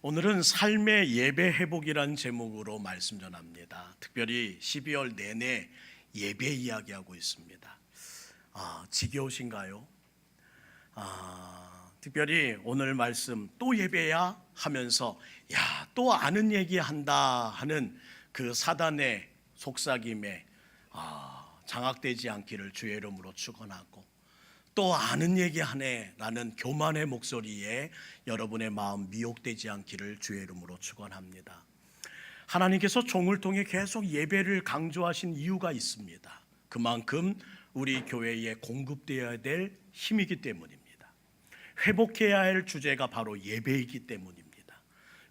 오늘은 삶의 예배 회복이란 제목으로 말씀 전합니다. 특별히 12월 내내 예배 이야기하고 있습니다. 지겨우신가요? 특별히 오늘 말씀 또 예배야 하면서 또 아는 얘기 한다 하는 그 사단의 속삭임에 장악되지 않기를 주의 이름으로 축원하고, 또 아는 얘기 하네 라는 교만의 목소리에 여러분의 마음 미혹되지 않기를 주의 이름으로 축원합니다. 하나님께서 종을 통해 계속 예배를 강조하신 이유가 있습니다. 그만큼 우리 교회에 공급되어야 될 힘이기 때문입니다. 회복해야 할 주제가 바로 예배이기 때문입니다.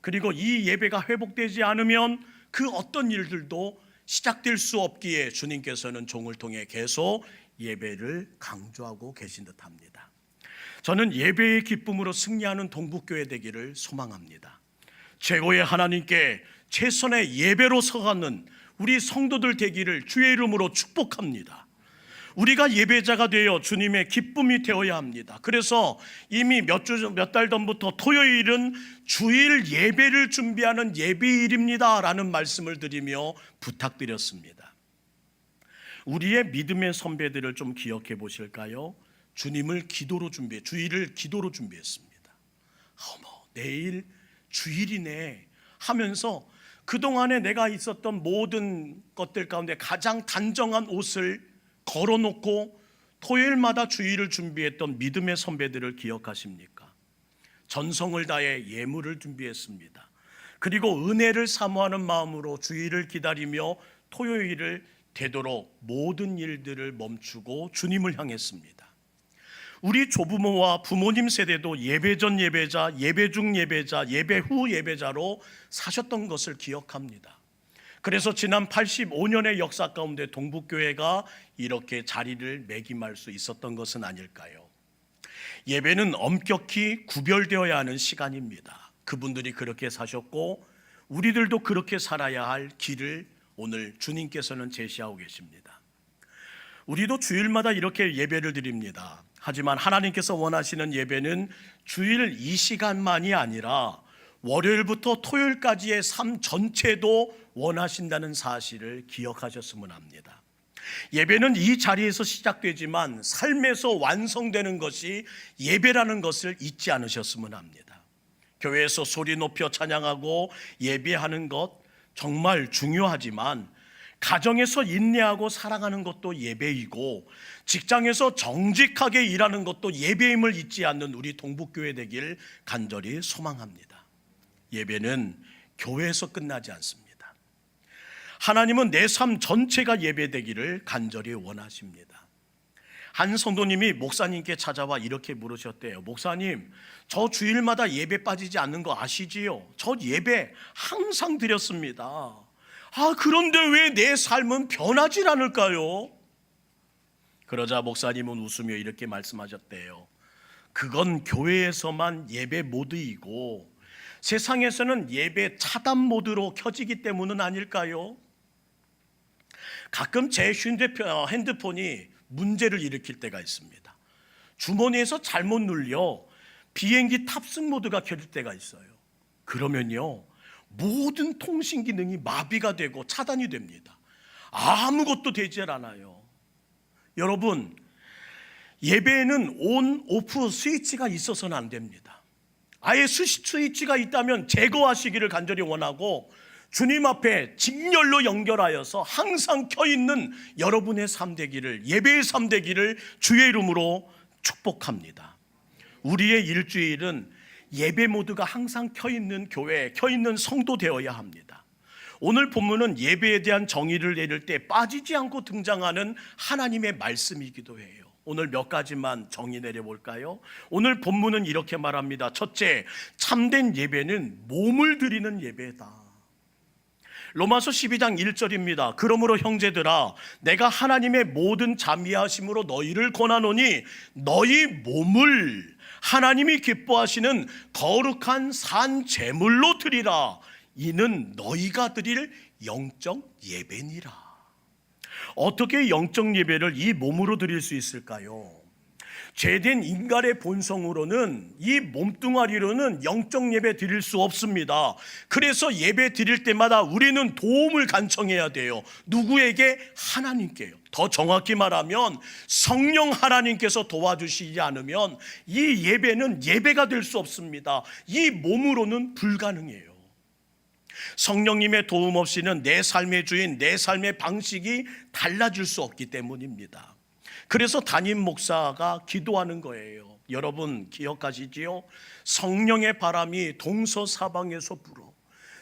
그리고 이 예배가 회복되지 않으면 그 어떤 일들도 시작될 수 없기에 주님께서는 종을 통해 계속 예배를 강조하고 계신 듯합니다. 저는 예배의 기쁨으로 승리하는 동북교회 되기를 소망합니다. 최고의 하나님께 최선의 예배로 서가는 우리 성도들 되기를 주의 이름으로 축복합니다. 우리가 예배자가 되어 주님의 기쁨이 되어야 합니다. 그래서 이미 몇 달 전부터 토요일은 주일 예배를 준비하는 예배일입니다 라는 말씀을 드리며 부탁드렸습니다. 우리의 믿음의 선배들을 좀 기억해 보실까요? 주일을 기도로 준비했습니다. 내일 주일이네 하면서 그동안에 내가 있었던 모든 것들 가운데 가장 단정한 옷을 걸어놓고 토요일마다 주일을 준비했던 믿음의 선배들을 기억하십니까? 전성을 다해 예물을 준비했습니다. 그리고 은혜를 사모하는 마음으로 주일을 기다리며 토요일을 되도록 모든 일들을 멈추고 주님을 향했습니다. 우리 조부모와 부모님 세대도 예배 전 예배자, 예배 중 예배자, 예배 후 예배자로 사셨던 것을 기억합니다. 그래서 지난 85년의 역사 가운데 동북교회가 이렇게 자리를 매김할 수 있었던 것은 아닐까요? 예배는 엄격히 구별되어야 하는 시간입니다. 그분들이 그렇게 사셨고 우리들도 그렇게 살아야 할 길을 오늘 주님께서는 제시하고 계십니다. 우리도 주일마다 이렇게 예배를 드립니다. 하지만 하나님께서 원하시는 예배는 주일 이 시간만이 아니라 월요일부터 토요일까지의 삶 전체도 원하신다는 사실을 기억하셨으면 합니다. 예배는 이 자리에서 시작되지만 삶에서 완성되는 것이 예배라는 것을 잊지 않으셨으면 합니다. 교회에서 소리 높여 찬양하고 예배하는 것 정말 중요하지만 가정에서 인내하고 사랑하는 것도 예배이고 직장에서 정직하게 일하는 것도 예배임을 잊지 않는 우리 동북교회 되길 간절히 소망합니다. 예배는 교회에서 끝나지 않습니다. 하나님은 내 삶 전체가 예배되기를 간절히 원하십니다. 한 성도님이 목사님께 찾아와 이렇게 물으셨대요. 목사님, 저 주일마다 예배 빠지지 않는 거 아시지요? 저 예배 항상 드렸습니다. 그런데 왜 내 삶은 변하지 않을까요? 그러자 목사님은 웃으며 이렇게 말씀하셨대요. 그건 교회에서만 예배 모드이고 세상에서는 예배 차단 모드로 켜지기 때문은 아닐까요? 가끔 제 핸드폰이 문제를 일으킬 때가 있습니다. 주머니에서 잘못 눌려 비행기 탑승 모드가 켜질 때가 있어요. 그러면요, 모든 통신 기능이 마비가 되고 차단이 됩니다. 아무것도 되지 않아요. 여러분, 예배에는 온, 오프 스위치가 있어서는 안 됩니다. 아예 스위치가 있다면 제거하시기를 간절히 원하고 주님 앞에 직렬로 연결하여서 항상 켜있는 여러분의 삶 되기를, 예배의 삶 되기를 주의 이름으로 축복합니다. 우리의 일주일은 예배 모드가 항상 켜있는 교회, 켜있는 성도 되어야 합니다. 오늘 본문은 예배에 대한 정의를 내릴 때 빠지지 않고 등장하는 하나님의 말씀이기도 해요. 오늘 몇 가지만 정의 내려볼까요? 오늘 본문은 이렇게 말합니다. 첫째, 참된 예배는 몸을 드리는 예배다. 로마서 12장 1절입니다. 그러므로 형제들아, 내가 하나님의 모든 자비하심으로 너희를 권하노니 너희 몸을 하나님이 기뻐하시는 거룩한 산 제물로 드리라. 이는 너희가 드릴 영적 예배니라. 어떻게 영적 예배를 이 몸으로 드릴 수 있을까요? 죄된 인간의 본성으로는 이 몸뚱아리로는 영적 예배 드릴 수 없습니다. 그래서 예배 드릴 때마다 우리는 도움을 간청해야 돼요. 누구에게? 하나님께요. 더 정확히 말하면 성령 하나님께서 도와주시지 않으면 이 예배는 예배가 될 수 없습니다. 이 몸으로는 불가능해요. 성령님의 도움 없이는 내 삶의 주인, 내 삶의 방식이 달라질 수 없기 때문입니다. 그래서 담임 목사가 기도하는 거예요. 여러분 기억하시지요? 성령의 바람이 동서사방에서 불어.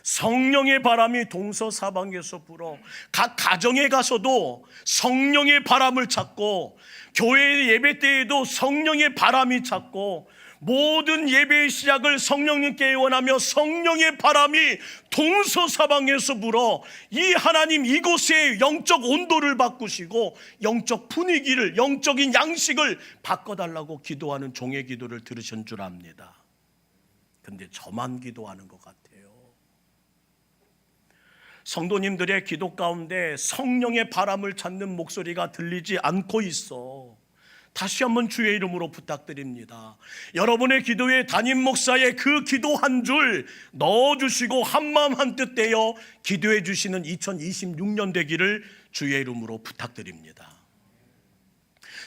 성령의 바람이 동서사방에서 불어. 각 가정에 가서도 성령의 바람을 찾고, 교회 예배 때에도 성령의 바람이 찾고, 모든 예배의 시작을 성령님께 애원하며 성령의 바람이 동서사방에서 불어 이 하나님 이곳의 영적 온도를 바꾸시고 영적 분위기를, 영적인 양식을 바꿔달라고 기도하는 종의 기도를 들으신 줄 압니다. 근데 저만 기도하는 것 같아요. 성도님들의 기도 가운데 성령의 바람을 찾는 목소리가 들리지 않고 있어. 다시 한번 주의 이름으로 부탁드립니다. 여러분의 기도에 담임 목사의 그 기도 한 줄 넣어주시고 한마음 한뜻 되어 기도해 주시는 2026년 되기를 주의 이름으로 부탁드립니다.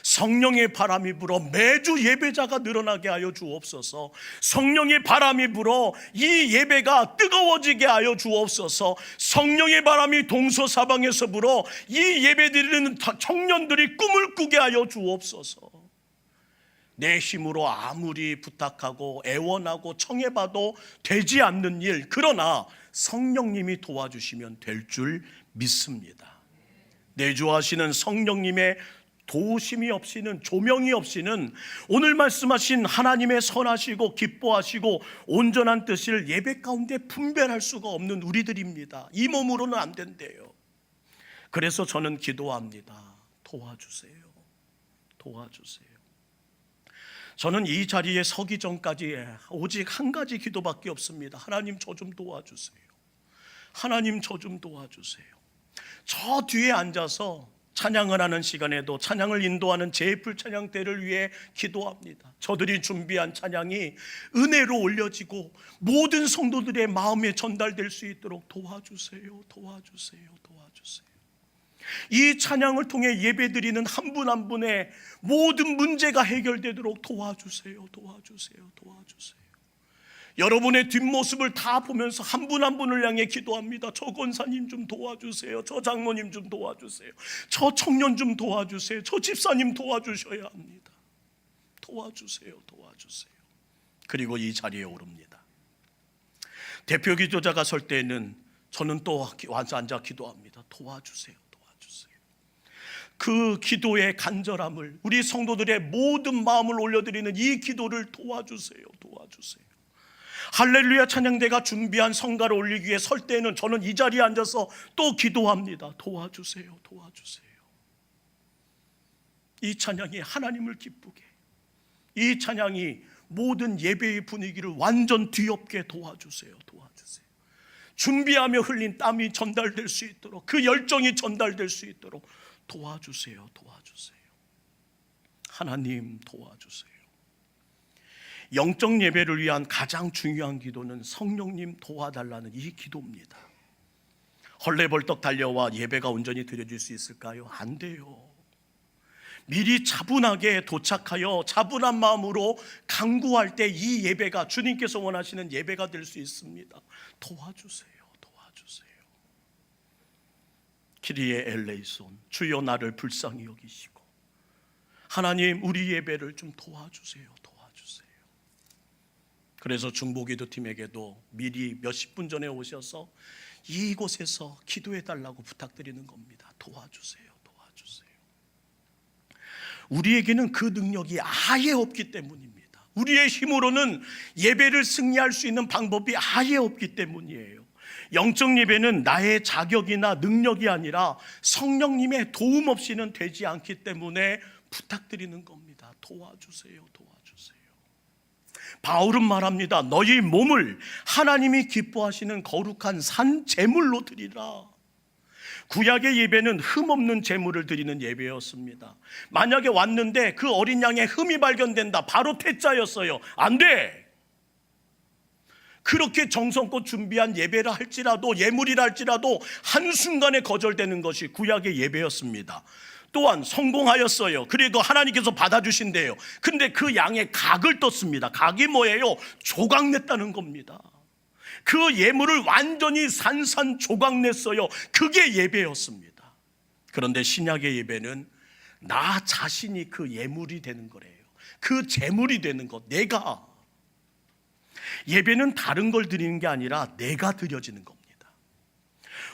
성령의 바람이 불어 매주 예배자가 늘어나게 하여 주옵소서. 성령의 바람이 불어 이 예배가 뜨거워지게 하여 주옵소서. 성령의 바람이 동서사방에서 불어 이 예배 드리는 청년들이 꿈을 꾸게 하여 주옵소서. 내 힘으로 아무리 부탁하고 애원하고 청해봐도 되지 않는 일, 그러나 성령님이 도와주시면 될 줄 믿습니다. 내주하시는 성령님의 도우심이 없이는, 조명이 없이는 오늘 말씀하신 하나님의 선하시고 기뻐하시고 온전한 뜻을 예배 가운데 분별할 수가 없는 우리들입니다. 이 몸으로는 안 된대요. 그래서 저는 기도합니다. 도와주세요. 도와주세요. 저는 이 자리에 서기 전까지 오직 한 가지 기도밖에 없습니다. 하나님 저 좀 도와주세요. 하나님 저 좀 도와주세요. 저 뒤에 앉아서 찬양을 하는 시간에도 찬양을 인도하는 제풀 찬양대를 위해 기도합니다. 저들이 준비한 찬양이 은혜로 올려지고 모든 성도들의 마음에 전달될 수 있도록 도와주세요. 도와주세요. 도와주세요. 이 찬양을 통해 예배드리는 한 분 한 분의 모든 문제가 해결되도록 도와주세요. 도와주세요. 도와주세요. 여러분의 뒷모습을 다 보면서 한 분 한 분을 향해 기도합니다. 저 권사님 좀 도와주세요. 저 장로님 좀 도와주세요. 저 청년 좀 도와주세요. 저 집사님 도와주셔야 합니다. 도와주세요. 도와주세요. 그리고 이 자리에 오릅니다. 대표 기도자가 설 때에는 저는 또 와서 앉아 기도합니다. 도와주세요. 도와주세요. 그 기도의 간절함을, 우리 성도들의 모든 마음을 올려드리는 이 기도를 도와주세요. 도와주세요. 할렐루야 찬양대가 준비한 성가를 올리기 위해 설 때는 저는 이 자리에 앉아서 또 기도합니다. 도와주세요. 도와주세요. 이 찬양이 하나님을 기쁘게, 이 찬양이 모든 예배의 분위기를 완전 뒤엎게 도와주세요. 도와주세요. 준비하며 흘린 땀이 전달될 수 있도록, 그 열정이 전달될 수 있도록 도와주세요. 도와주세요. 하나님 도와주세요. 영적 예배를 위한 가장 중요한 기도는 성령님 도와달라는 이 기도입니다. 헐레벌떡 달려와 예배가 온전히 드려질 수 있을까요? 안 돼요. 미리 차분하게 도착하여 차분한 마음으로 간구할 때 이 예배가 주님께서 원하시는 예배가 될 수 있습니다. 도와주세요. 도와주세요. 키리에 엘레이손, 주여 나를 불쌍히 여기시고 하나님 우리 예배를 좀 도와주세요. 그래서 중보기도팀에게도 미리 몇십 분 전에 오셔서 이곳에서 기도해 달라고 부탁드리는 겁니다. 도와주세요. 도와주세요. 우리에게는 그 능력이 아예 없기 때문입니다. 우리의 힘으로는 예배를 승리할 수 있는 방법이 아예 없기 때문이에요. 영적 예배는 나의 자격이나 능력이 아니라 성령님의 도움 없이는 되지 않기 때문에 부탁드리는 겁니다. 도와주세요. 도와주세요. 바울은 말합니다. 너희 몸을 하나님이 기뻐하시는 거룩한 산 제물로 드리라. 구약의 예배는 흠없는 제물을 드리는 예배였습니다. 만약에 왔는데 그 어린 양에 흠이 발견된다, 바로 퇴짜였어요. 안 돼. 그렇게 정성껏 준비한 예배라 할지라도, 예물이라 할지라도 한순간에 거절되는 것이 구약의 예배였습니다. 또한 성공하였어요. 그래도 하나님께서 받아주신대요. 근데 그 양의 각을 떴습니다. 각이 뭐예요? 조각냈다는 겁니다. 그 예물을 완전히 산산조각냈어요. 그게 예배였습니다. 그런데 신약의 예배는 나 자신이 그 예물이 되는 거래요. 그 제물이 되는 것, 내가. 예배는 다른 걸 드리는 게 아니라 내가 드려지는 겁니다.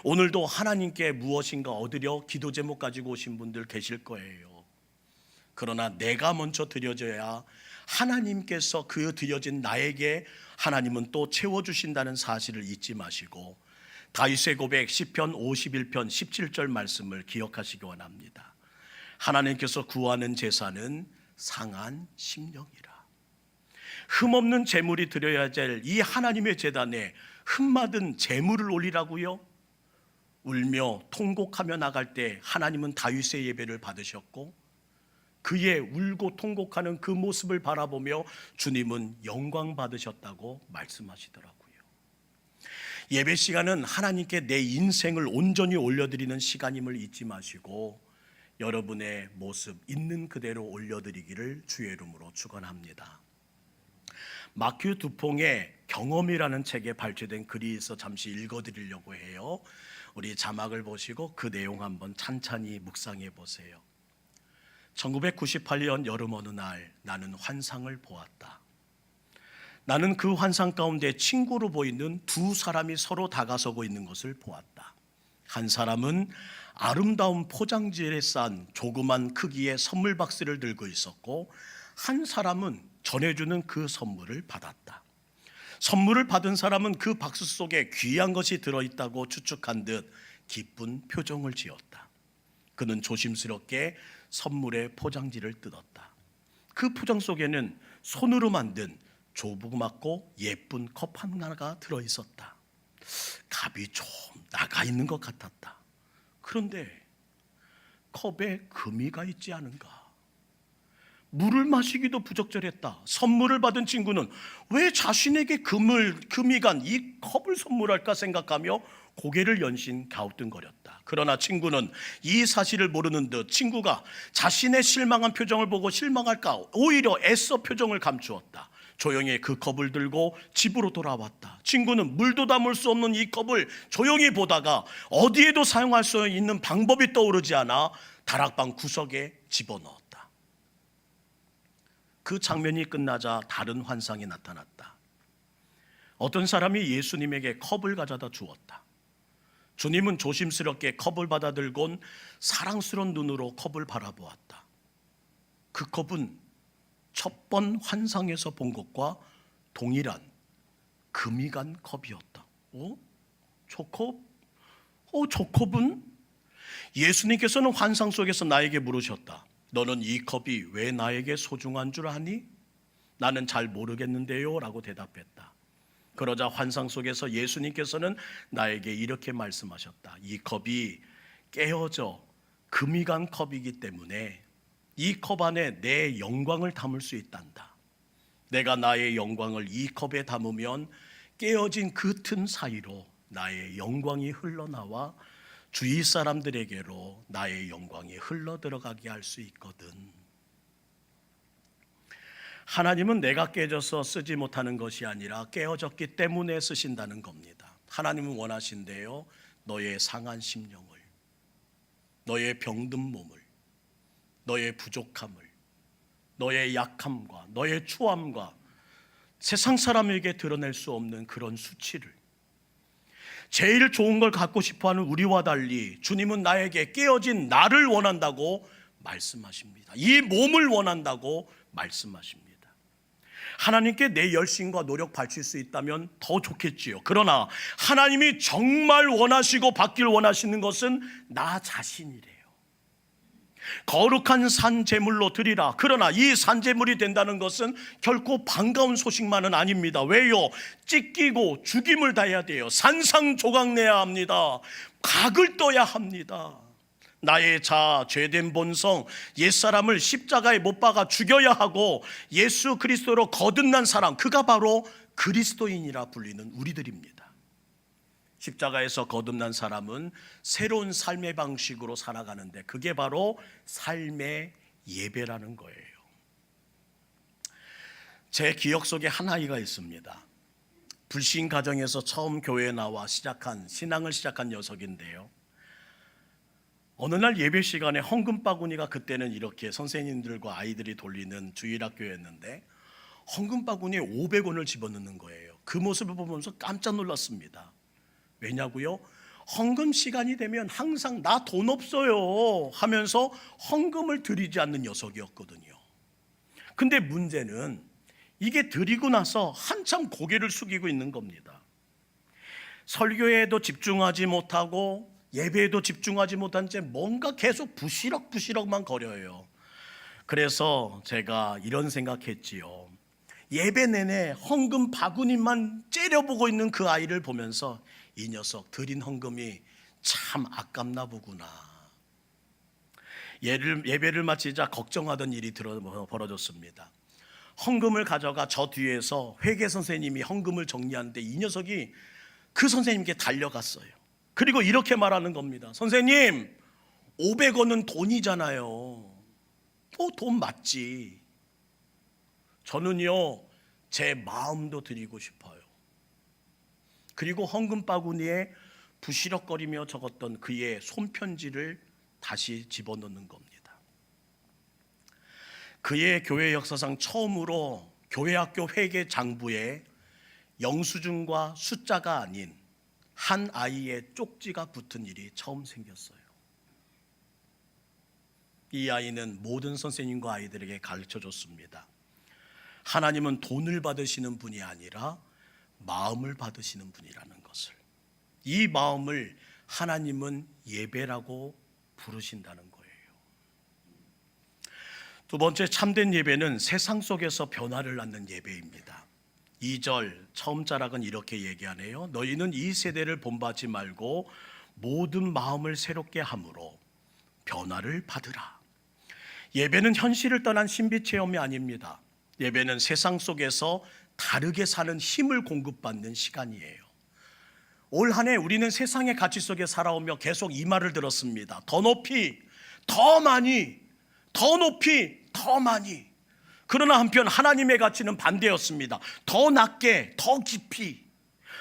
오늘도 하나님께 무엇인가 얻으려 기도 제목 가지고 오신 분들 계실 거예요. 그러나 내가 먼저 드려져야 하나님께서 그 드려진 나에게 하나님은 또 채워주신다는 사실을 잊지 마시고 다윗의 고백 시편 51편 17절 말씀을 기억하시기 원합니다. 하나님께서 구하는 제사는 상한 심령이라. 흠없는 제물이 드려야 될 이 하나님의 제단에 흠맞은 제물을 올리라고요? 울며 통곡하며 나갈 때 하나님은 다윗의 예배를 받으셨고 그의 울고 통곡하는 그 모습을 바라보며 주님은 영광 받으셨다고 말씀하시더라고요. 예배 시간은 하나님께 내 인생을 온전히 올려드리는 시간임을 잊지 마시고 여러분의 모습 있는 그대로 올려드리기를 주의 이름으로 축원합니다. 마큐 두퐁의 경험이라는 책에 발췌된 글이 있어 잠시 읽어드리려고 해요. 우리 자막을 보시고 그 내용 한번 찬찬히 묵상해 보세요. 1998년 여름 어느 날 나는 환상을 보았다. 나는 그 환상 가운데 친구로 보이는 두 사람이 서로 다가서고 있는 것을 보았다. 한 사람은 아름다운 포장지에 싼 조그만 크기의 선물 박스를 들고 있었고 한 사람은 전해주는 그 선물을 받았다. 선물을 받은 사람은 그 박스 속에 귀한 것이 들어있다고 추측한 듯 기쁜 표정을 지었다. 그는 조심스럽게 선물의 포장지를 뜯었다. 그 포장 속에는 손으로 만든 조그맣고 예쁜 컵 하나가 들어있었다. 값이 좀 나가 있는 것 같았다. 그런데 컵에 금이가 있지 않은가? 물을 마시기도 부적절했다. 선물을 받은 친구는 왜 자신에게 금이 간 이 컵을 선물할까 생각하며 고개를 연신 갸우뚱거렸다. 그러나 친구는 이 사실을 모르는 듯 친구가 자신의 실망한 표정을 보고 실망할까 오히려 애써 표정을 감추었다. 조용히 그 컵을 들고 집으로 돌아왔다. 친구는 물도 담을 수 없는 이 컵을 조용히 보다가 어디에도 사용할 수 있는 방법이 떠오르지 않아 다락방 구석에 집어넣었다. 그 장면이 끝나자 다른 환상이 나타났다. 어떤 사람이 예수님에게 컵을 가져다 주었다. 주님은 조심스럽게 컵을 받아들곤 사랑스러운 눈으로 컵을 바라보았다. 그 컵은 첫 번 환상에서 본 것과 동일한 금이 간 컵이었다. 저 컵? 저 컵은? 예수님께서는 환상 속에서 나에게 물으셨다. 너는 이 컵이 왜 나에게 소중한 줄 아니? 나는 잘 모르겠는데요 라고 대답했다. 그러자 환상 속에서 예수님께서는 나에게 이렇게 말씀하셨다. 이 컵이 깨어져 금이 간 컵이기 때문에 이 컵 안에 내 영광을 담을 수 있단다. 내가 나의 영광을 이 컵에 담으면 깨어진 그 틈 사이로 나의 영광이 흘러나와 주위 사람들에게로 나의 영광이 흘러들어가게 할 수 있거든. 하나님은 내가 깨져서 쓰지 못하는 것이 아니라 깨어졌기 때문에 쓰신다는 겁니다. 하나님은 원하신대요. 너의 상한 심령을, 너의 병든 몸을, 너의 부족함을, 너의 약함과 너의 추함과 세상 사람에게 드러낼 수 없는 그런 수치를, 제일 좋은 걸 갖고 싶어하는 우리와 달리 주님은 나에게 깨어진 나를 원한다고 말씀하십니다. 이 몸을 원한다고 말씀하십니다. 하나님께 내 열심과 노력 바칠 수 있다면 더 좋겠지요. 그러나 하나님이 정말 원하시고 받길 원하시는 것은 나 자신이래요. 거룩한 산제물로 드리라. 그러나 이 산제물이 된다는 것은 결코 반가운 소식만은 아닙니다. 왜요? 찢기고 죽임을 다해야 돼요. 산상조각내야 합니다. 각을 떠야 합니다. 나의 자아, 죄된 본성, 옛사람을 십자가에 못 박아 죽여야 하고 예수 그리스도로 거듭난 사람, 그가 바로 그리스도인이라 불리는 우리들입니다. 십자가에서 거듭난 사람은 새로운 삶의 방식으로 살아가는데 그게 바로 삶의 예배라는 거예요. 제 기억 속에 한 아이가 있습니다. 불신 가정에서 처음 교회에 나와 신앙을 시작한 녀석인데요. 어느 날 예배 시간에 헌금 바구니가, 그때는 이렇게 선생님들과 아이들이 돌리는 주일학교였는데 헌금 바구니에 500원을 집어넣는 거예요. 그 모습을 보면서 깜짝 놀랐습니다. 왜냐고요? 헌금 시간이 되면 항상 나 돈 없어요 하면서 헌금을 드리지 않는 녀석이었거든요. 근데 문제는 이게 드리고 나서 한참 고개를 숙이고 있는 겁니다. 설교에도 집중하지 못하고 예배에도 집중하지 못한 채 뭔가 계속 부시럭부시럭만 거려요. 그래서 제가 이런 생각했지요. 예배 내내 헌금 바구니만 째려보고 있는 그 아이를 보면서 이 녀석 드린 헌금이 참 아깝나 보구나. 예배를 마치자 걱정하던 일이 벌어졌습니다. 헌금을 가져가 저 뒤에서 회계 선생님이 헌금을 정리하는데 이 녀석이 그 선생님께 달려갔어요. 그리고 이렇게 말하는 겁니다. 선생님, 500원은 돈이잖아요. 돈 맞지. 저는요, 제 마음도 드리고 싶어요. 그리고 헌금 바구니에 부시럭거리며 적었던 그의 손편지를 다시 집어넣는 겁니다. 그의 교회 역사상 처음으로 교회학교 회계 장부에 영수증과 숫자가 아닌 한 아이의 쪽지가 붙은 일이 처음 생겼어요. 이 아이는 모든 선생님과 아이들에게 가르쳐줬습니다. 하나님은 돈을 받으시는 분이 아니라 마음을 받으시는 분이라는 것을. 이 마음을 하나님은 예배라고 부르신다는 거예요. 두 번째, 참된 예배는 세상 속에서 변화를 낳는 예배입니다. 2절 처음 자락은 이렇게 얘기하네요. 너희는 이 세대를 본받지 말고 모든 마음을 새롭게 함으로 변화를 받으라. 예배는 현실을 떠난 신비 체험이 아닙니다. 예배는 세상 속에서 다르게 사는 힘을 공급받는 시간이에요. 올 한 해 우리는 세상의 가치 속에 살아오며 계속 이 말을 들었습니다. 더 높이, 더 많이, 더 높이, 더 많이. 그러나 한편 하나님의 가치는 반대였습니다. 더 낮게, 더 깊이,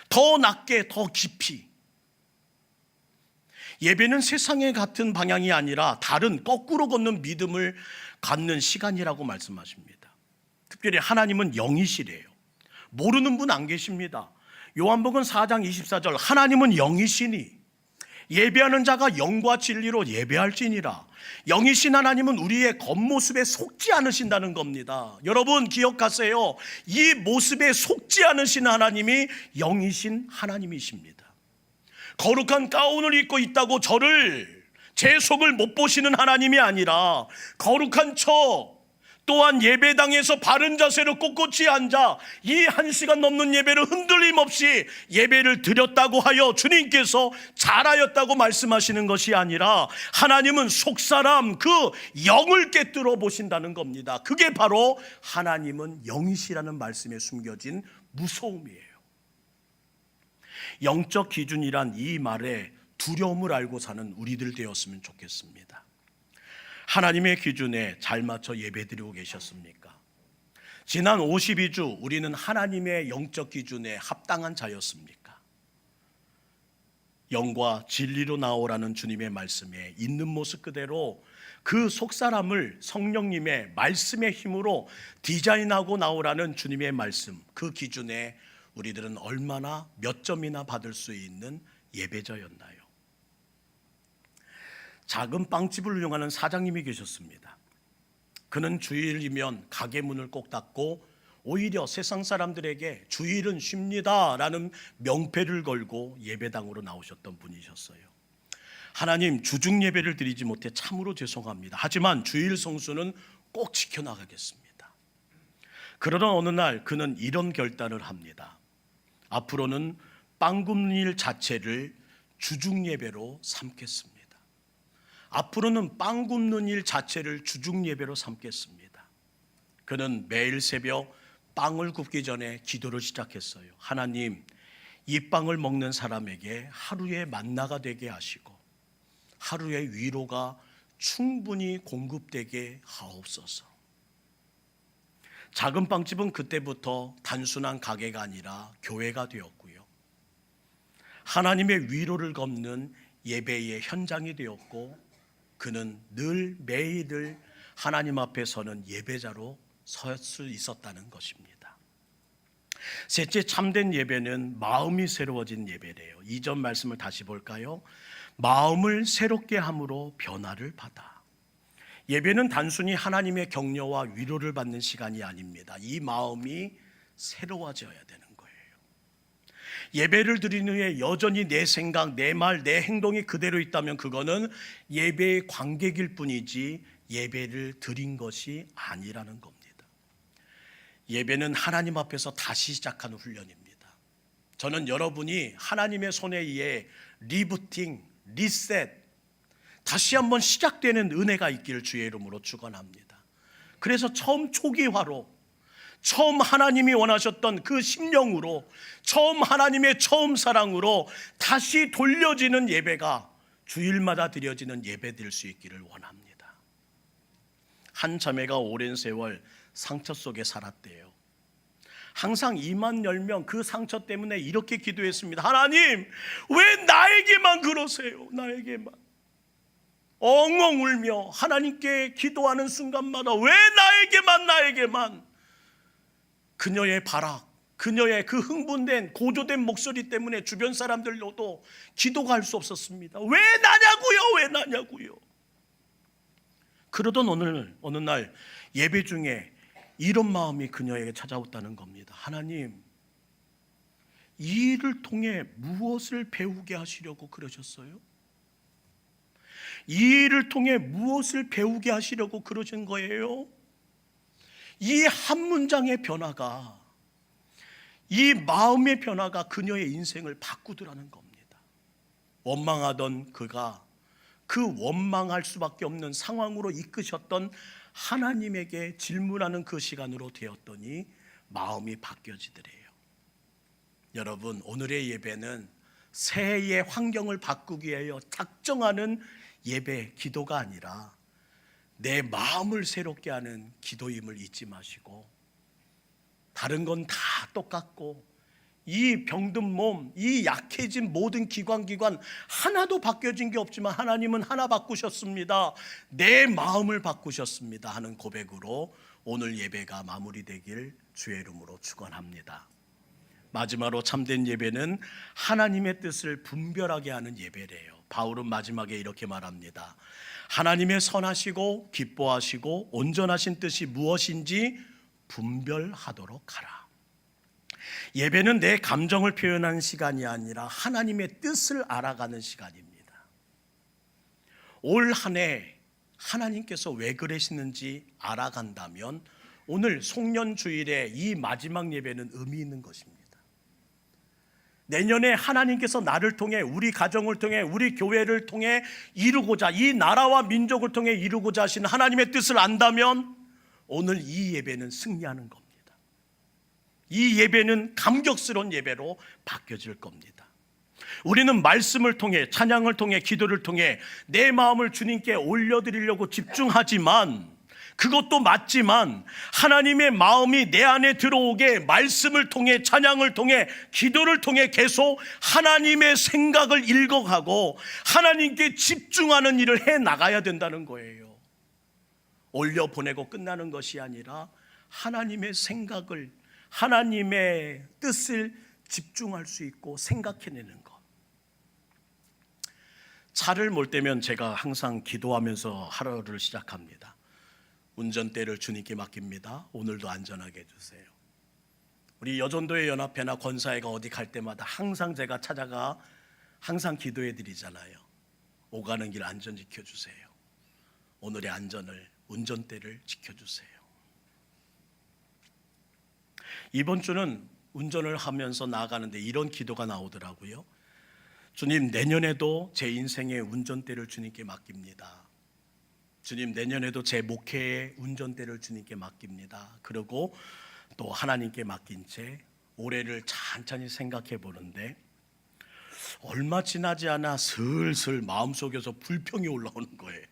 더 낮게, 더 깊이. 예배는 세상의 같은 방향이 아니라 다른 거꾸로 걷는 믿음을 갖는 시간이라고 말씀하십니다. 특별히 하나님은 영이시래요. 모르는 분 안 계십니다. 요한복음 4장 24절 하나님은 영이시니 예배하는 자가 영과 진리로 예배할지니라. 영이신 하나님은 우리의 겉모습에 속지 않으신다는 겁니다. 여러분 기억하세요. 이 모습에 속지 않으신 하나님이 영이신 하나님이십니다. 거룩한 가운을 입고 있다고 제 속을 못 보시는 하나님이 아니라 거룩한 또한 예배당에서 바른 자세로 꼿꼿이 앉아 이 1시간 넘는 예배를 흔들림 없이 예배를 드렸다고 하여 주님께서 잘하였다고 말씀하시는 것이 아니라 하나님은 속사람 그 영을 깨뜨려 보신다는 겁니다. 그게 바로 하나님은 영이시라는 말씀에 숨겨진 무서움이에요. 영적 기준이란 이 말에 두려움을 알고 사는 우리들 되었으면 좋겠습니다. 하나님의 기준에 잘 맞춰 예배드리고 계셨습니까? 지난 52주 우리는 하나님의 영적 기준에 합당한 자였습니까? 영과 진리로 나오라는 주님의 말씀에 있는 모습 그대로 그 속사람을 성령님의 말씀의 힘으로 디자인하고 나오라는 주님의 말씀, 그 기준에 우리들은 얼마나 몇 점이나 받을 수 있는 예배자였나요? 작은 빵집을 운영하는 사장님이 계셨습니다. 그는 주일이면 가게 문을 꼭 닫고 오히려 세상 사람들에게 주일은 쉽니다 라는 명패를 걸고 예배당으로 나오셨던 분이셨어요. 하나님, 주중 예배를 드리지 못해 참으로 죄송합니다. 하지만 주일 성수는 꼭 지켜나가겠습니다. 그러던 어느 날 그는 이런 결단을 합니다. 앞으로는 빵 굽는 일 자체를 주중 예배로 삼겠습니다. 앞으로는 빵 굽는 일 자체를 주중 예배로 삼겠습니다. 그는 매일 새벽 빵을 굽기 전에 기도를 시작했어요. 하나님, 이 빵을 먹는 사람에게 하루의 만나가 되게 하시고 하루의 위로가 충분히 공급되게 하옵소서. 작은 빵집은 그때부터 단순한 가게가 아니라 교회가 되었고요. 하나님의 위로를 걷는 예배의 현장이 되었고, 그는 늘 매일을 하나님 앞에 서는 예배자로 설 수 있었다는 것입니다. 셋째, 참된 예배는 마음이 새로워진 예배래요. 이전 말씀을 다시 볼까요? 마음을 새롭게 함으로 변화를 받아. 예배는 단순히 하나님의 격려와 위로를 받는 시간이 아닙니다. 이 마음이 새로워져야 되는 거예요. 예배를 드리는 후에 여전히 내 생각, 내 말, 내 행동이 그대로 있다면 그거는 예배의 관객일 뿐이지 예배를 드린 것이 아니라는 겁니다. 예배는 하나님 앞에서 다시 시작하는 훈련입니다. 저는 여러분이 하나님의 손에 의해 리부팅, 리셋, 다시 한번 시작되는 은혜가 있기를 주의 이름으로 축원합니다. 그래서 처음 초기화로, 처음 하나님이 원하셨던 그 심령으로, 처음 하나님의 처음 사랑으로 다시 돌려지는 예배가 주일마다 드려지는 예배 될 수 있기를 원합니다. 한 자매가 오랜 세월 상처 속에 살았대요. 항상 입만 열면 그 상처 때문에 이렇게 기도했습니다. 하나님, 왜 나에게만 그러세요? 나에게만. 엉엉 울며 하나님께 기도하는 순간마다 왜 나에게만. 그녀의 발악, 그녀의 그 흥분된 고조된 목소리 때문에 주변 사람들로도 기도가 할 수 없었습니다. 왜 나냐고요. 그러던 어느 날 예배 중에 이런 마음이 그녀에게 찾아왔다는 겁니다. 하나님, 이 일을 통해 무엇을 배우게 하시려고 그러셨어요? 이 일을 통해 무엇을 배우게 하시려고 그러신 거예요? 이 한 문장의 변화가, 이 마음의 변화가 그녀의 인생을 바꾸더라는 겁니다. 원망하던 그가 그 원망할 수밖에 없는 상황으로 이끄셨던 하나님에게 질문하는 그 시간으로 되었더니 마음이 바뀌어지더래요. 여러분, 오늘의 예배는 새해의 환경을 바꾸기 위하여 작정하는 예배, 기도가 아니라 내 마음을 새롭게 하는 기도임을 잊지 마시고, 다른 건 다 똑같고 이 병든 몸, 이 약해진 모든 기관 하나도 바뀌어진 게 없지만 하나님은 하나 바꾸셨습니다. 내 마음을 바꾸셨습니다 하는 고백으로 오늘 예배가 마무리되길 주의 이름으로 축원합니다. 마지막으로 참된 예배는 하나님의 뜻을 분별하게 하는 예배래요. 바울은 마지막에 이렇게 말합니다. 하나님의 선하시고 기뻐하시고 온전하신 뜻이 무엇인지 분별하도록 하라. 예배는 내 감정을 표현하는 시간이 아니라 하나님의 뜻을 알아가는 시간입니다. 올 한 해 하나님께서 왜 그러시는지 알아간다면 오늘 송년주일의 이 마지막 예배는 의미 있는 것입니다. 내년에 하나님께서 나를 통해, 우리 가정을 통해, 우리 교회를 통해 이루고자, 이 나라와 민족을 통해 이루고자 하신 하나님의 뜻을 안다면 오늘 이 예배는 승리하는 겁니다. 이 예배는 감격스러운 예배로 바뀌어질 겁니다. 우리는 말씀을 통해, 찬양을 통해, 기도를 통해 내 마음을 주님께 올려드리려고 집중하지만, 그것도 맞지만 하나님의 마음이 내 안에 들어오게 말씀을 통해, 찬양을 통해, 기도를 통해 계속 하나님의 생각을 읽어가고 하나님께 집중하는 일을 해나가야 된다는 거예요. 올려보내고 끝나는 것이 아니라 하나님의 생각을, 하나님의 뜻을 집중할 수 있고 생각해내는 것. 차를 몰 때면 제가 항상 기도하면서 하루를 시작합니다. 운전대를 주님께 맡깁니다. 오늘도 안전하게 해주세요. 우리 여전도의 연합회나 권사회가 어디 갈 때마다 항상 제가 찾아가 항상 기도해 드리잖아요. 오가는 길 안전 지켜주세요. 오늘의 안전을, 운전대를 지켜주세요. 이번 주는 운전을 하면서 나아가는데 이런 기도가 나오더라고요. 주님, 내년에도 제 인생의 운전대를 주님께 맡깁니다. 주님, 내년에도 제 목회의 운전대를 주님께 맡깁니다. 그리고 또 하나님께 맡긴 채 올해를 찬찬히 생각해 보는데 얼마 지나지 않아 슬슬 마음속에서 불평이 올라오는 거예요.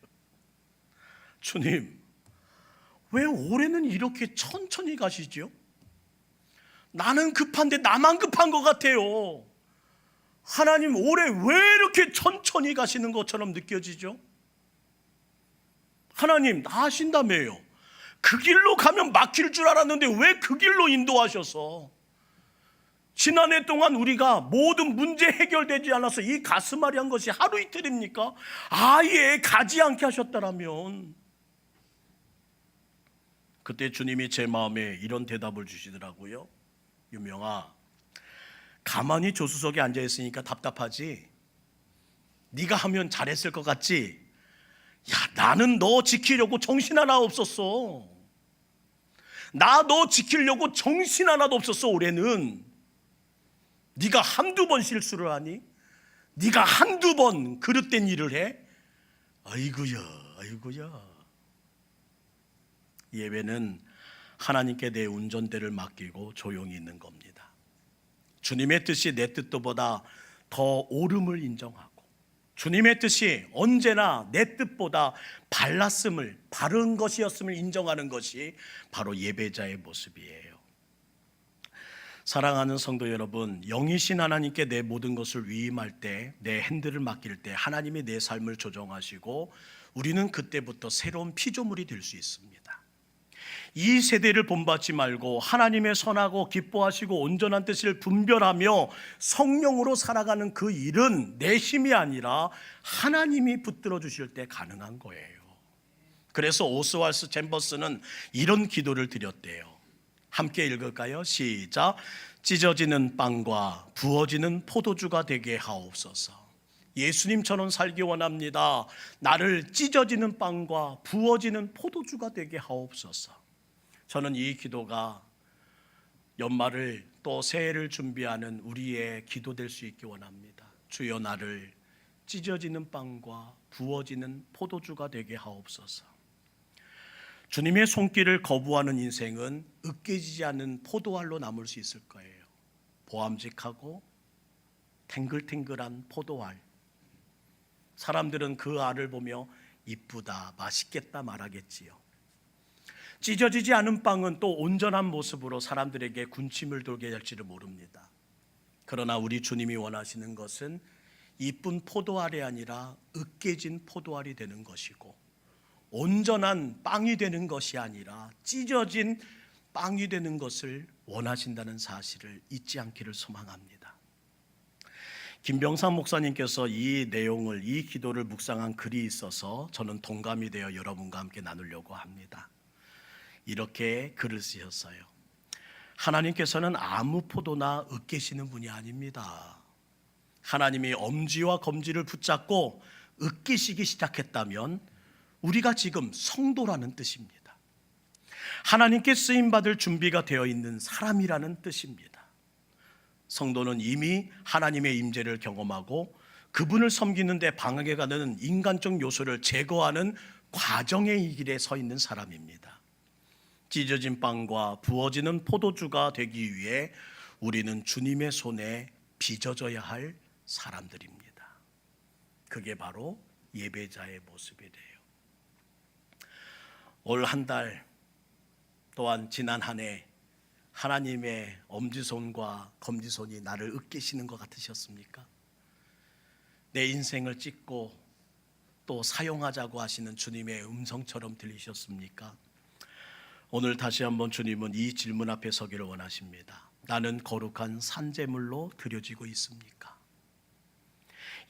주님, 왜 올해는 이렇게 천천히 가시죠? 나는 급한데 나만 급한 것 같아요. 하나님, 올해 왜 이렇게 천천히 가시는 것처럼 느껴지죠? 하나님, 다 하신다며요. 그 길로 가면 막힐 줄 알았는데 왜 그 길로 인도하셔서 지난해 동안 우리가 모든 문제 해결되지 않아서 이 가슴앓이한 것이 하루 이틀입니까? 아예 가지 않게 하셨다라면. 그때 주님이 제 마음에 이런 대답을 주시더라고요. 유명아, 가만히 조수석에 앉아있으니까 답답하지? 네가 하면 잘했을 것 같지? 야, 나는 너 지키려고 정신 하나 없었어. 나 너 지키려고 정신 하나도 없었어. 올해는 네가 한두 번 실수를 하니? 네가 한두 번 그릇된 일을 해? 아이고야. 예배는 하나님께 내 운전대를 맡기고 조용히 있는 겁니다. 주님의 뜻이 내 뜻보다 더 옳음을 인정하고, 주님의 뜻이 언제나 내 뜻보다 바른 것이었음을 인정하는 것이 바로 예배자의 모습이에요. 사랑하는 성도 여러분, 영이신 하나님께 내 모든 것을 위임할 때, 내 핸들을 맡길 때 하나님이 내 삶을 조정하시고 우리는 그때부터 새로운 피조물이 될 수 있습니다. 이 세대를 본받지 말고 하나님의 선하고 기뻐하시고 온전한 뜻을 분별하며 성령으로 살아가는 그 일은 내 힘이 아니라 하나님이 붙들어 주실 때 가능한 거예요. 그래서 오스왈드 챔버스는 이런 기도를 드렸대요. 함께 읽을까요? 시작. 찢어지는 빵과 부어지는 포도주가 되게 하옵소서. 예수님처럼 살기 원합니다. 나를 찢어지는 빵과 부어지는 포도주가 되게 하옵소서. 저는 이 기도가 연말을 또 새해를 준비하는 우리의 기도 될 수 있기 원합니다. 주여, 나를 찢어지는 빵과 부어지는 포도주가 되게 하옵소서. 주님의 손길을 거부하는 인생은 으깨지지 않는 포도알로 남을 수 있을 거예요. 보암직하고 탱글탱글한 포도알. 사람들은 그 알을 보며 이쁘다, 맛있겠다 말하겠지요. 찢어지지 않은 빵은 또 온전한 모습으로 사람들에게 군침을 돌게 할지를 모릅니다. 그러나 우리 주님이 원하시는 것은 이쁜 포도알이 아니라 으깨진 포도알이 되는 것이고, 온전한 빵이 되는 것이 아니라 찢어진 빵이 되는 것을 원하신다는 사실을 잊지 않기를 소망합니다. 김병삼 목사님께서 이 내용을, 이 기도를 묵상한 글이 있어서 저는 동감이 되어 여러분과 함께 나누려고 합니다. 이렇게 글을 쓰셨어요. 하나님께서는 아무 포도나 으깨시는 분이 아닙니다. 하나님이 엄지와 검지를 붙잡고 으깨시기 시작했다면 우리가 지금 성도라는 뜻입니다. 하나님께 쓰임받을 준비가 되어 있는 사람이라는 뜻입니다. 성도는 이미 하나님의 임재를 경험하고 그분을 섬기는 데 방해가 되는 인간적 요소를 제거하는 과정의 길에 서 있는 사람입니다. 찢어진 빵과 부어지는 포도주가 되기 위해 우리는 주님의 손에 빚어져야 할 사람들입니다. 그게 바로 예배자의 모습이 돼요. 올 한 달 또한 지난 한 해 하나님의 엄지손과 검지손이 나를 으깨시는 것 같으셨습니까? 내 인생을 찢고 또 사용하자고 하시는 주님의 음성처럼 들리셨습니까? 오늘 다시 한번 주님은 이 질문 앞에 서기를 원하십니다. 나는 거룩한 산제물로 드려지고 있습니까?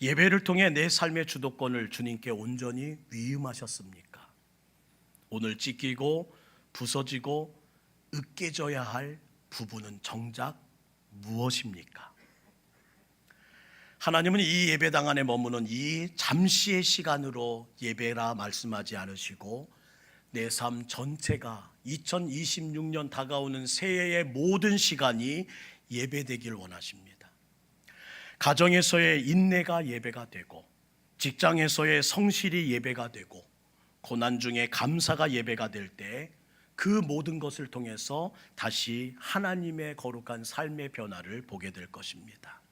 예배를 통해 내 삶의 주도권을 주님께 온전히 위임하셨습니까? 오늘 찢기고 부서지고 으깨져야 할 부분은 정작 무엇입니까? 하나님은 이 예배당 안에 머무는 이 잠시의 시간으로 예배라 말씀하지 않으시고 내 삶 전체가 2026년 다가오는 새해의 모든 시간이 예배되길 원하십니다. 가정에서의 인내가 예배가 되고, 직장에서의 성실이 예배가 되고, 고난 중에 감사가 예배가 될 때 그 모든 것을 통해서 다시 하나님의 거룩한 삶의 변화를 보게 될 것입니다.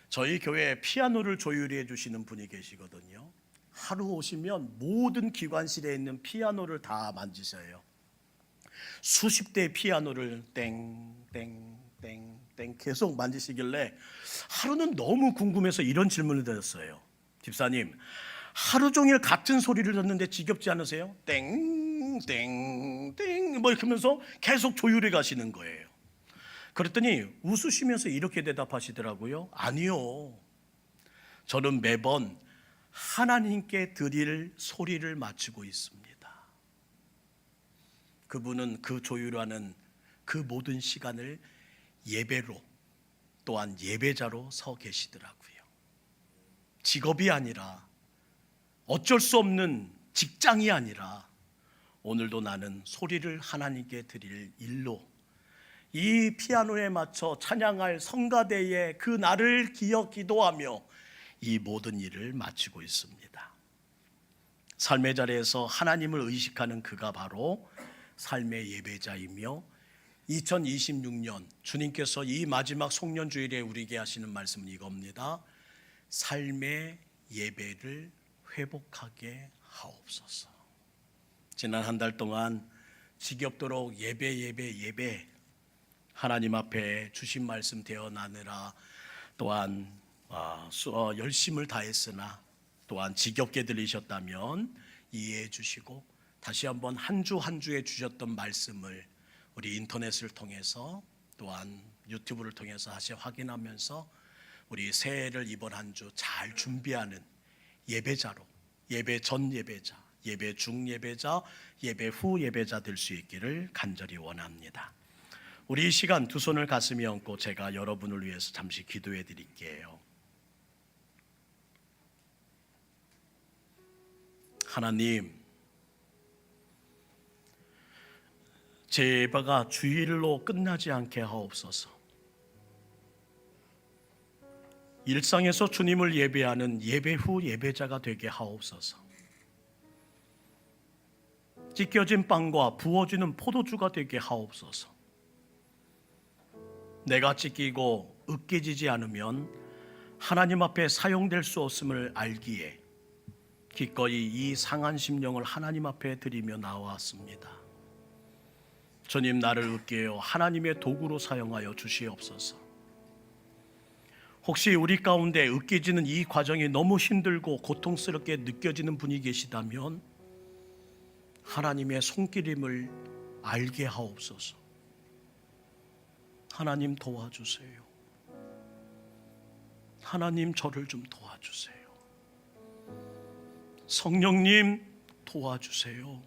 저희 교회에 피아노를 조율해 주시는 분이 계시거든요. 하루 오시면 모든 기관실에 있는 피아노를 다 만지셔요. 수십 대의 피아노를 땡땡땡땡 계속 만지시길래 하루는 너무 궁금해서 이런 질문을 드렸어요. 집사님, 하루 종일 같은 소리를 듣는데 지겹지 않으세요? 땡땡땡 뭐 이렇게 하면서 계속 조율해 가시는 거예요. 그랬더니 웃으시면서 이렇게 대답하시더라고요. 아니요, 저는 매번 하나님께 드릴 소리를 맞추고 있습니다. 그분은 그 조율하는 그 모든 시간을 예배로, 또한 예배자로 서 계시더라고요. 직업이 아니라, 어쩔 수 없는 직장이 아니라, 오늘도 나는 소리를 하나님께 드릴 일로 이 피아노에 맞춰 찬양할 성가대의 그 날을 기도하며 이 모든 일을 마치고 있습니다. 삶의 자리에서 하나님을 의식하는 그가 바로 삶의 예배자이며, 2026년 주님께서 이 마지막 송년주일에 우리에게 하시는 말씀은 이겁니다. 삶의 예배를 회복하게 하옵소서. 지난 한 달 동안 지겹도록 예배 하나님 앞에 주신 말씀 대언하느라 또한 열심을 다했으나 또한 지겹게 들리셨다면 이해해 주시고, 다시 한번 한 주 한 주에 주셨던 말씀을 우리 인터넷을 통해서 또한 유튜브를 통해서 다시 확인하면서 우리 새해를 이번 한 주 잘 준비하는 예배자로, 예배 전 예배자, 예배 중 예배자, 예배 후 예배자 될 수 있기를 간절히 원합니다. 우리 이 시간 두 손을 가슴에 얹고 제가 여러분을 위해서 잠시 기도해 드릴게요. 하나님, 제 예배가 주일로 끝나지 않게 하옵소서. 일상에서 주님을 예배하는 예배 후 예배자가 되게 하옵소서. 찢겨진 빵과 부어지는 포도주가 되게 하옵소서. 내가 찢기고 으깨지지 않으면 하나님 앞에 사용될 수 없음을 알기에 기꺼이 이 상한 심령을 하나님 앞에 드리며 나왔습니다. 주님, 나를 으깨어 하나님의 도구로 사용하여 주시옵소서. 혹시 우리 가운데 으깨지는 이 과정이 너무 힘들고 고통스럽게 느껴지는 분이 계시다면 하나님의 손길임을 알게 하옵소서. 하나님 도와주세요. 하나님 저를 좀 도와주세요. 성령님 도와주세요.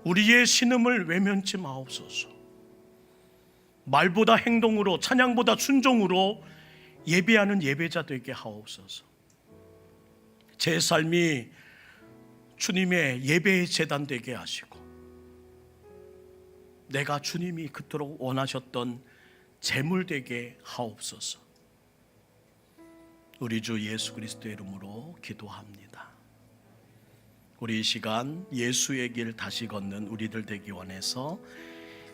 우리의 신음을 외면치 마옵소서. 말보다 행동으로, 찬양보다 순종으로 예배하는 예배자 되게 하옵소서. 제 삶이 주님의 예배의 제단 되게 하시고, 내가 주님이 그토록 원하셨던 제물 되게 하옵소서. 우리 주 예수 그리스도의 이름으로 기도합니다. 우리 이 시간 예수의 길 다시 걷는 우리들 되기 원해서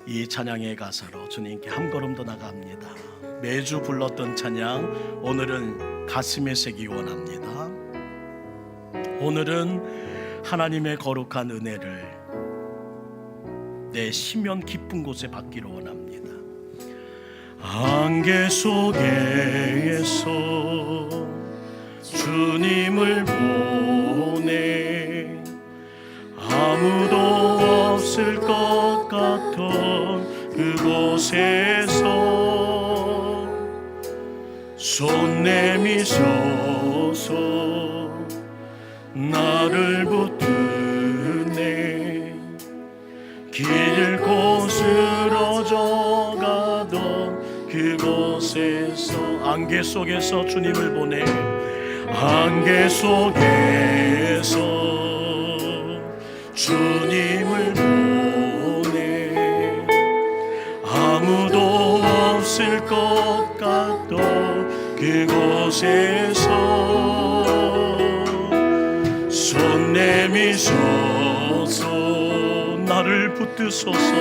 이 찬양의 가사로 주님께 한 걸음 더 나갑니다. 매주 불렀던 찬양, 오늘은 가슴에 새기 원합니다. 오늘은 하나님의 거룩한 은혜를 내 심연 깊은 곳에 받기를 원합니다. 안개 속에서 주님을 보내 아무도 없을 것 같던 그곳에서 손 내미셔서 나를 붙드네. 길 잃고 쓰러져 가던 그곳에서 안개 속에서 주님을 보내 안개 속에서 주님을 보내 아무도 없을 것 같던 그곳에서 손 내미셔서 나를 붙드소서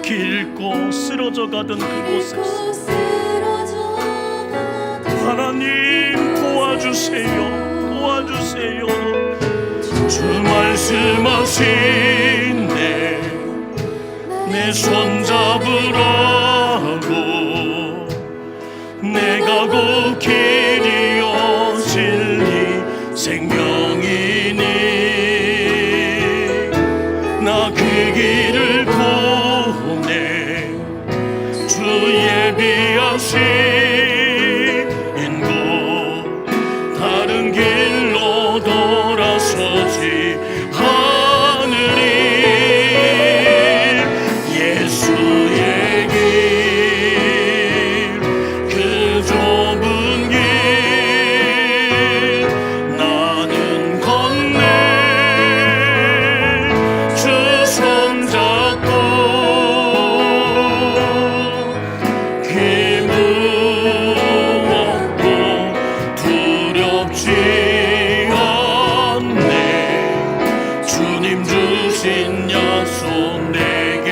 길고 쓰러져 가던 그곳에서 하나님 도와주세요 도와주세요 주 말씀하신 내 손잡으라고 내가 곧 길이요 진리 생명이니 나 그 길을 보내 주 예비하신 곳 다른 길로 돌아서지 않으리 예수의 길 그 좁은 길 나는 건네 주 손잡고 길 무엇도 두렵지 않네 주님 주신 약속 내게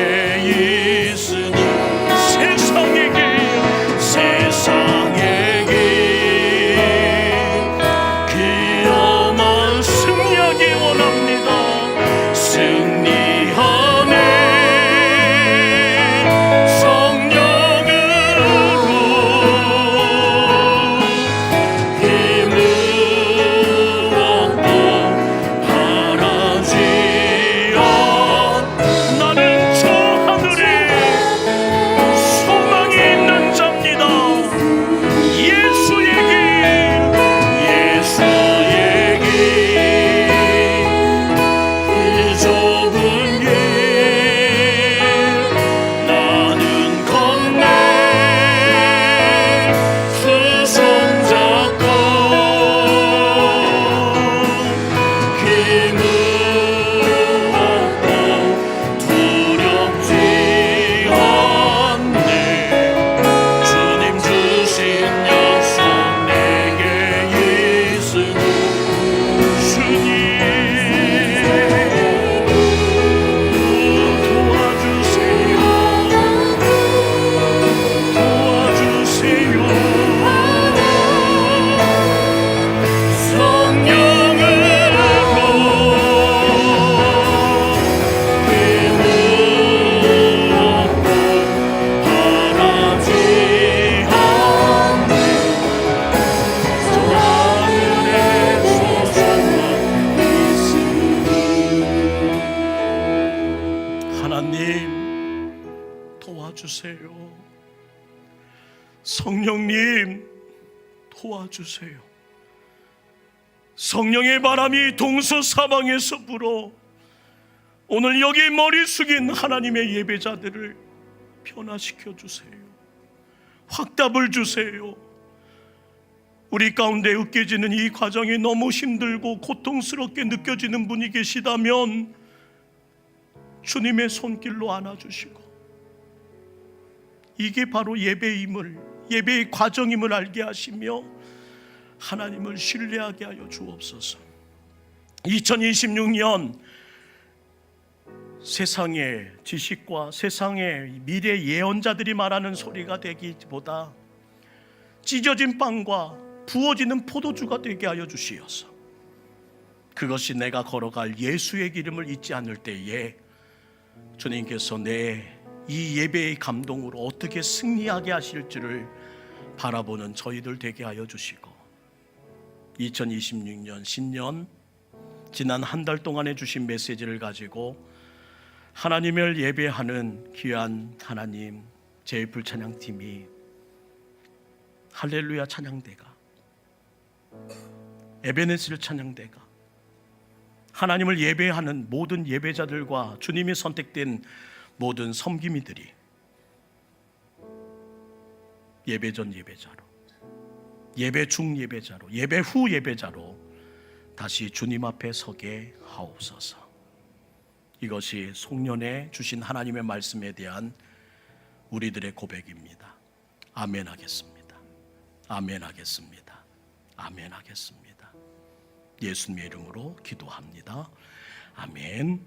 있으니 세상의 길 기어만 승리하기 원합니다 승리하네 성령으로 힘을 얻고 바라지 않 나는 저 하늘에 소망이 있는 자입니다 예수의 길 그 좁은 길 나는 건네 그 손잡고 길 무엇도 두렵지 않네 주님 주신 약속 내게 있으니 주님 도와주세요 도와주세요 하나님 도와주세요 성령님 도와주세요 성령의 바람이 동서사방에서 불어 오늘 여기 머리 숙인 하나님의 예배자들을 변화시켜 주세요 확답을 주세요 우리 가운데 으깨지는 이 과정이 너무 힘들고 고통스럽게 느껴지는 분이 계시다면 주님의 손길로 안아주시고 이게 바로 예배임을 예배의 과정임을 알게 하시며 하나님을 신뢰하게 하여 주옵소서 2026년 세상의 지식과 세상의 미래 예언자들이 말하는 소리가 되기보다 찢어진 빵과 부어지는 포도주가 되게 하여 주시옵소서 그것이 내가 걸어갈 예수의 기름을 잊지 않을 때에 주님께서 내 이 예배의 감동으로 어떻게 승리하게 하실지를 바라보는 저희들 되게 하여 주시고 2026년 신년 지난 한 달 동안에 주신 메시지를 가지고 하나님을 예배하는 귀한 하나님 제이풀 찬양팀이 할렐루야 찬양대가 에베네스를 찬양대가 하나님을 예배하는 모든 예배자들과 주님이 선택된 모든 섬기미들이 예배 전 예배자로, 예배 중 예배자로, 예배 후 예배자로 다시 주님 앞에 서게 하옵소서. 이것이 송년회 주신 하나님의 말씀에 대한 우리들의 고백입니다. 아멘 하겠습니다. 아멘 하겠습니다. 아멘 하겠습니다. 예수님의 이름으로 기도합니다. 아멘.